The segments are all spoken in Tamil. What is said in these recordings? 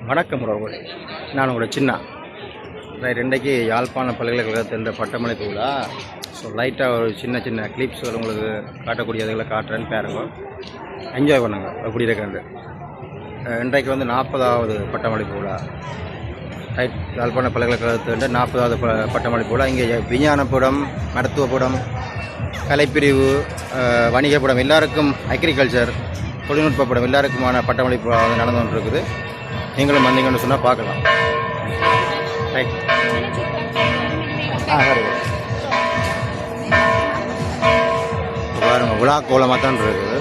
வணக்கம் உறவுகளே, நான் உங்களோட சின்ன இன்றைக்கு யாழ்ப்பாண பல்கலைக்கழகத்தின் பட்டமளிப்பு விழா. ஸோ லைட்டாக ஒரு சின்ன சின்ன கிளிப்ஸ்கள் உங்களுக்கு காட்டக்கூடியதுகளை காட்டுறேன்னு பாருங்க, என்ஜாய் பண்ணுங்க. அப்படி இருக்கின்ற இன்றைக்கு 40வது பட்டமளிப்பு விழா. யாழ்ப்பாண பல்கலைக்கழகத்தின் 40வது பட்டமளிப்பு விழா. இங்கே விஞ்ஞானப்படம், மருத்துவப்படம், கலைப்பிரிவு, வணிகப்படம் எல்லாருக்கும், அக்ரிகல்ச்சர், தொழில்நுட்ப படம் எல்லாருக்குமான பட்டமளிப்பு நடந்து கொண்டு இருக்குது. நீங்களும் வந்தீங்கன்னு சொன்னால் பார்க்கலாம். ரைட். பாருங்க, விழா கோலமாக தான் இருக்குது.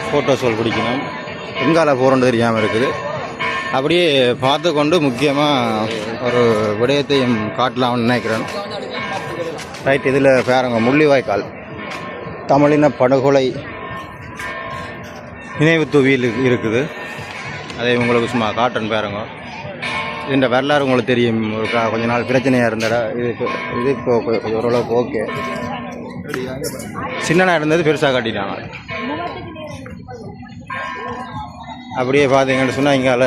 ஃபோட்டோஸ்கள் பிடிக்கணும், எங்கால போகிறோன்னு தெரியாமல் இருக்குது. அப்படியே பார்த்து கொண்டு முக்கியமாக ஒரு விடயத்தையும் காட்டலாம்னு நினைக்கிறேன். ரைட். இதில் பாருங்க, முள்ளிவாய்க்கால் தமிழின படுகொலை நினைவு தூவியில் இருக்குது. அதை உங்களுக்கு சும்மா காட்டுன்னு பாருங்க. இந்த வரலாறு உங்களுக்கு தெரியும். ஒரு கொஞ்ச நாள் பிரச்சனையாக இருந்தாடா, இது இப்போ ஓரளவுக்கு ஓகே. சின்னனாக இருந்தது பெருசாக காட்டிட்டாங்க. அப்படியே பார்த்தீங்கன்னு சொன்னால் இங்கால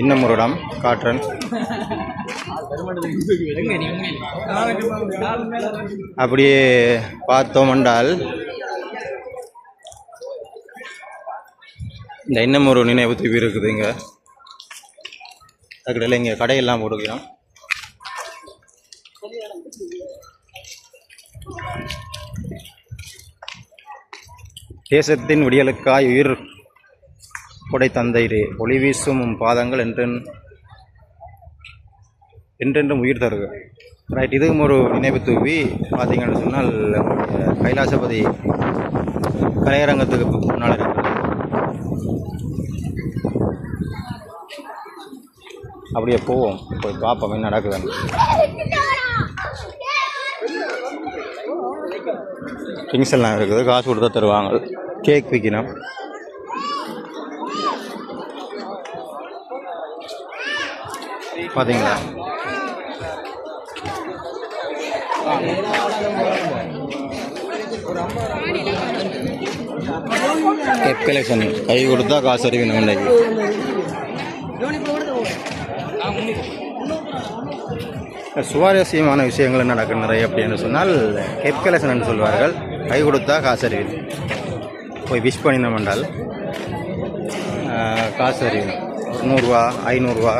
இன்னும் ஒரு இடம் காட்டுறேன். அப்படியே பார்த்தோம் என்றால் இந்த இன்னும் ஒரு நினைவு தூவி இருக்குது. இங்கே அதுக்கிடையில் இங்கே கடையெல்லாம் போட்டுக்கிறோம். தேசத்தின் விடியலுக்காய் உயிர் கொடை தந்தைரே, ஒளி வீசும் பாதங்கள் என்றென்றும் உயிர் தருக. ரைட். இதுவும் ஒரு நினைவு தூவி. பார்த்தீங்கன்னு சொன்னால் கைலாசபதி கலையரங்கத்துக்கு முன்னால் இருக்கிறது. அப்படியே போவோம், போய் பார்ப்போம் என்ன நடக்குதுன்னு. திங்ஸ் எல்லாம் இருக்குது, காசு கொடுத்தா தருவாங்க. கேக் விற்கணும். பார்த்தீங்களா, கேக் கலெக்ஷன். கை கொடுத்தா காசு அறிவிக்கணும். இன்றைக்கு சுவாரஸ்யமான விஷயங்கள் நடக்கும் நிறைய. அப்படின்னு சொன்னால் கேப் கலெக்ஷன் சொல்வார்கள். கை கொடுத்தா காசு அறிவிக்கணும். போய் விஷ் பண்ணினோம் என்றால் காசு அறிவிக்கணும். 100 ரூபா, 500 ரூபா,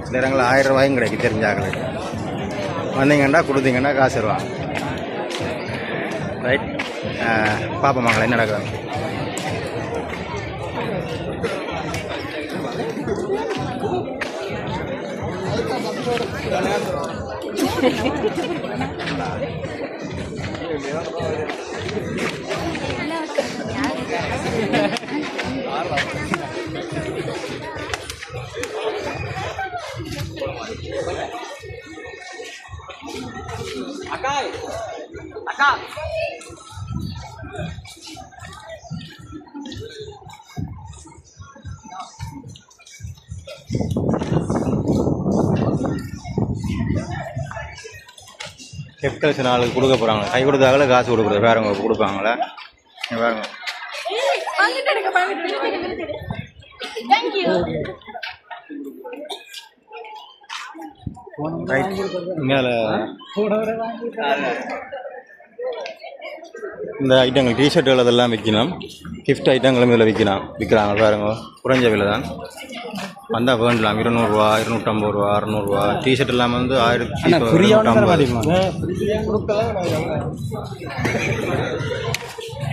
சில இடங்களில் 1000 ரூபாயும் கிடைக்கும். தெரிஞ்சாக்கள் வந்தீங்கன்னா கொடுத்தீங்கன்னா காசு தருவாங்க. ரைட். பார்ப்போமாங்களா என்ன நடக்குது. அக்கா கெப்டல்ஸ் நாளுக்கு கொடுக்க போகிறாங்க. கை கொடுத்தாங்களே காசு கொடுக்குறது. வேறவங்க கொடுப்பாங்களே. வேறங்க மேலே இந்த ஐட்டங்கள், டிஷர்ட்டுகள் அதெல்லாம் விற்கணும். கிஃப்ட் ஐட்டங்களும் இதில் விற்கிறாங்க. பாருங்க, குறைஞ்ச விலை தான். வந்தால் வேண்டலாம். 200 ரூபா, 250 ரூபா, 600 ரூபா. டிஷர்ட் எல்லாம் 1250.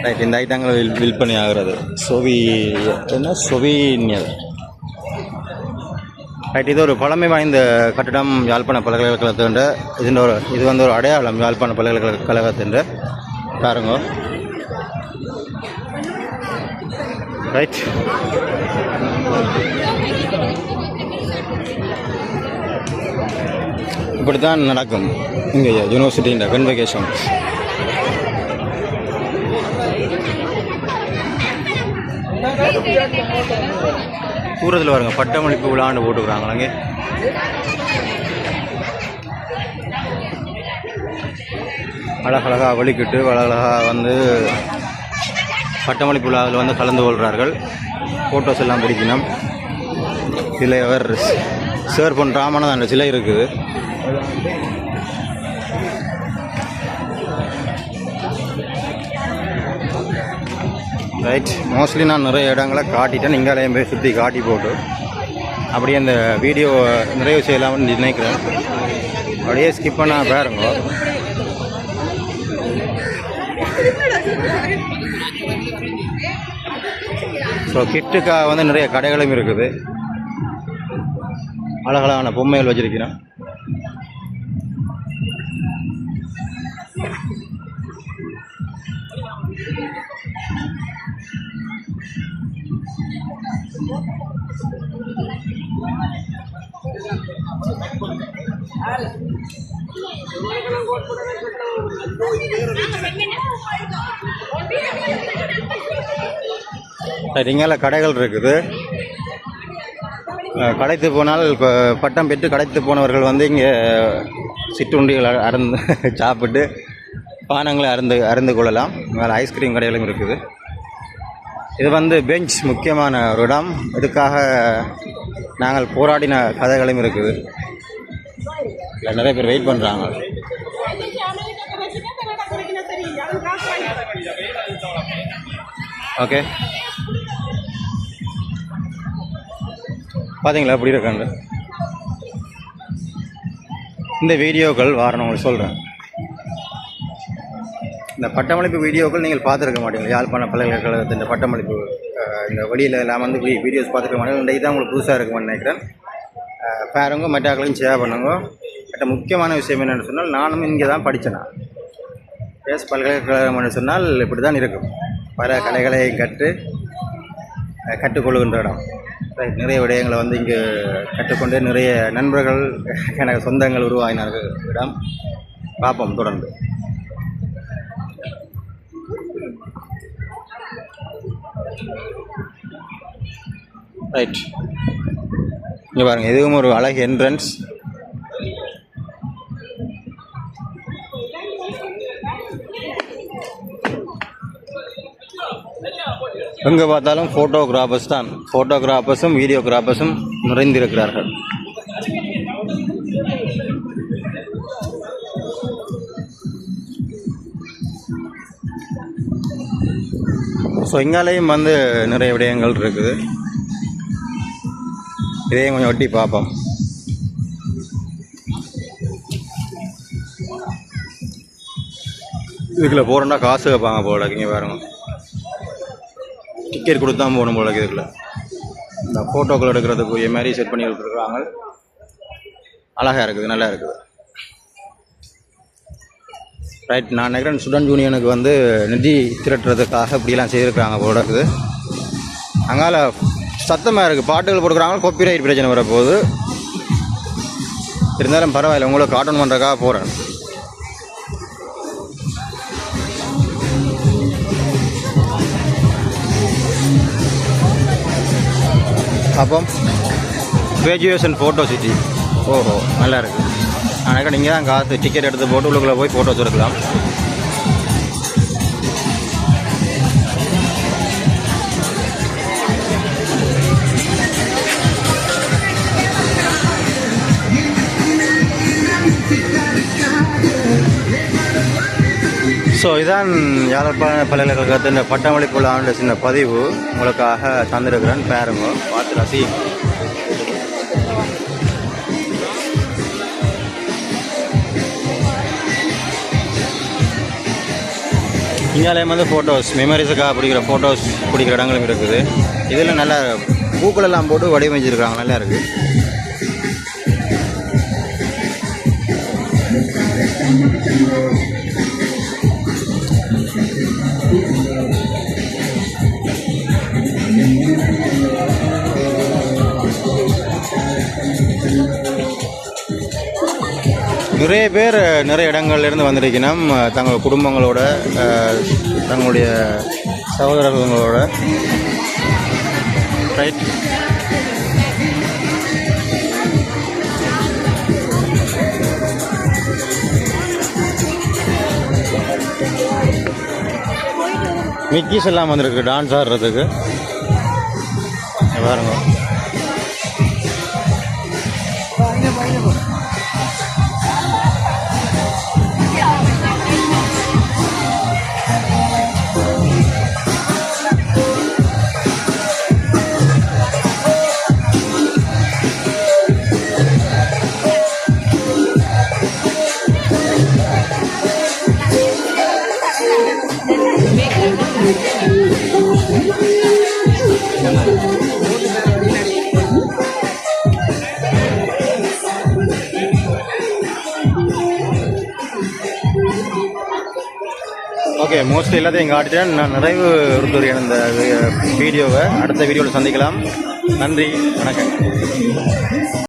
ரைட். இந்த ஐட்டங்கள் விற்பனை ஆகிறது. சொவீனியர். ரைட். இது ஒரு பழமை வாய்ந்த கட்டிடம். யாழ்ப்பாண பல்கலைக்கழகத்தின் இது ஒரு அடையாளம். யாழ்ப்பாண பல்கலைக்கழகத்தின் பாருங்க. ரைட். இப்படித்தான் நடக்கும் இங்கே யூனிவர்சிட்டியின் கன்வகேஷன். தூரத்தில் பாருங்க பட்டமளிப்பு விழாண்டு போட்டுக்கிறாங்களாங்க. அழகழகாக வலிக்கிட்டு அழகழகாக வந்து பட்டமளிப்பு விழாவில் வந்து கலந்து கொள்கிறார்கள். ஃபோட்டோஸ் எல்லாம் பிடிக்கணும். இதில் அவர் சேர் பொன் ராமநாதன் அந்த சிலை இருக்குது. ரைட், மோஸ்ட்லி நான் நிறைய இடங்களை காட்டிட்டேன். இங்காலையும் போய் சுற்றி காட்டி போட்டு அப்படியே அந்த வீடியோ நிறைவு செய்யலாம்னு நினைக்கிறேன். அப்படியே ஸ்கிப் பண்ண பாருங்க. ஸோ கிட்டுக்காக வந்து நிறைய கடைகளும் இருக்குது. அழகழகான பொம்மைகள் வச்சிருக்கிறேன். இங்கே கடைகள் இருக்குது. கடைத்து போனால் இப்போ பட்டம் பெற்று கடைத்து போனவர்கள் வந்து இங்கே சிற்றுண்டிகள் அறந்து சாப்பிட்டு பானங்களை அருந்து கொள்ளலாம். மேலே ஐஸ்கிரீம் கடைகளும் இருக்குது. இது வந்து பெஞ்ச் முக்கியமான ஒரு இடம். இதுக்காக நாங்கள் போராடின கதைகளும் இருக்குது. இல்லை நிறைய பேர் வெயிட் பண்ணுறாங்க. ஓகே, பார்த்தீங்களா எப்படி இருக்காங்க இந்த வீடியோக்கள் வாரணும். உங்களுக்கு சொல்கிறேன், இந்த பட்டமளிப்பு வீடியோக்கள் நீங்கள் பார்த்துருக்க மாட்டீங்க. யாழ்ப்பாண பல்கலைக்கழகத்தின் இந்த பட்டமளிப்பு இந்த வழியில் எல்லாம் வந்து வீடியோஸ் பார்த்துருக்க மாட்டேங்க. இன்றைக்கு தான் உங்களுக்கு புதுசாக இருக்குமான்னு நினைக்கிறேன். பாருங்க, மற்றாக்களையும் ஷேர் பண்ணுங்க. மற்ற முக்கியமான விஷயம் என்னென்னு சொன்னால், நானும் இங்கே தான் படித்தேன். எஸ் பல்கலைக்கழகம்னு சொன்னால் இப்படி தான் இருக்கும். பல கலைகளை கற்றுக்கொள்கின்ற இடம். நிறைய விடயங்களை வந்து இங்கே கற்றுக்கொண்டு நிறைய நண்பர்கள் எனக்கு சொந்தங்கள் உருவாகினார்கள் இடம். பார்ப்போம் தொடர்ந்து. ரைட், இங்கே பாருங்கள், இதுவும் ஒரு அழகு என்ட்ரன்ஸ். எங்கே பார்த்தாலும் ஃபோட்டோகிராஃபர்ஸ் தான். ஃபோட்டோகிராஃபர்ஸும் வீடியோகிராஃபர்ஸும் நிறைந்திருக்கிறார்கள். ஸோ இங்காலேயும் வந்து நிறைய விடயங்கள் இருக்குது. இதையும் கொஞ்சம் ஒட்டி பார்ப்போம். இதுக்குள்ளே போகிறோன்னா காசு வைப்பாங்க போல. இங்கே பாருங்க, டிக்கெட் கொடுத்து தான் போகணும் போல. இதுக்குள்ள இந்த ஃபோட்டோக்கள் எடுக்கிறதுக்குரிய மாதிரி செட் பண்ணி கொடுத்துருக்காங்க. அழகாக இருக்குது, நல்லா இருக்குது. ரைட், நான் நினைக்கிறேன் ஸ்டூடெண்ட் யூனியனுக்கு வந்து நிதி திரட்டுறதுக்காக இப்படிலாம் செய்திருக்கிறாங்க போல இருக்குது. அங்கால சத்தமாக இருக்குது, பாட்டுகள் போட்டுக்கிறாங்க. காப்பிரைட் பிரச்சனை வரப்போகுது. இருந்தாலும் பரவாயில்ல, உங்களை கார்ட்டூன் பண்ணுறதுக்காக போகிறேன். அப்போ கிராஜுவேஷன் ஃபோட்டோ சிட்டி. ஓஹோ, நல்லா இருக்குது. ஆனால் நீங்கள் தான் காசு டிக்கெட் எடுத்து போட்டு உள்ளுக்குள்ளே போய் ஃபோட்டோஸ் எடுக்கலாம். ஸோ இதான் யாழ்ப்பாண பல்கலைக்கழகத்தின் பட்டமளிப்பு விழாவுடைய சின்ன பதிவு உங்களுக்காக தந்திருக்கிறேன். பாருங்க, பார்த்து ரசிங்க. இங்காலயம் வந்து ஃபோட்டோஸ் மெமரிஸுக்காக பிடிக்கிற இடங்களும் இருக்குது. இதில் நல்லா பூக்கள் எல்லாம் போட்டு வடிவமைச்சிருக்காங்க, நல்லா இருக்குது. நிறைய பேர் நிறைய இடங்கள்லேருந்து வந்திருக்கணும். தங்கள் குடும்பங்களோட, தங்களுடைய சகோதரர்களோட. ரைட், மிக்கிஸ் எல்லாம் வந்துருக்கு டான்ஸ் ஆடுறதுக்கு. பாருங்க. ஓகே, மோஸ்ட்லி எல்லாத்தையும் காட்டிட்டேன். நான் நிறைவு ஒருத்தர் இந்த வீடியோவை அடுத்த வீடியோவில் சந்திக்கலாம். நன்றி, வணக்கம்.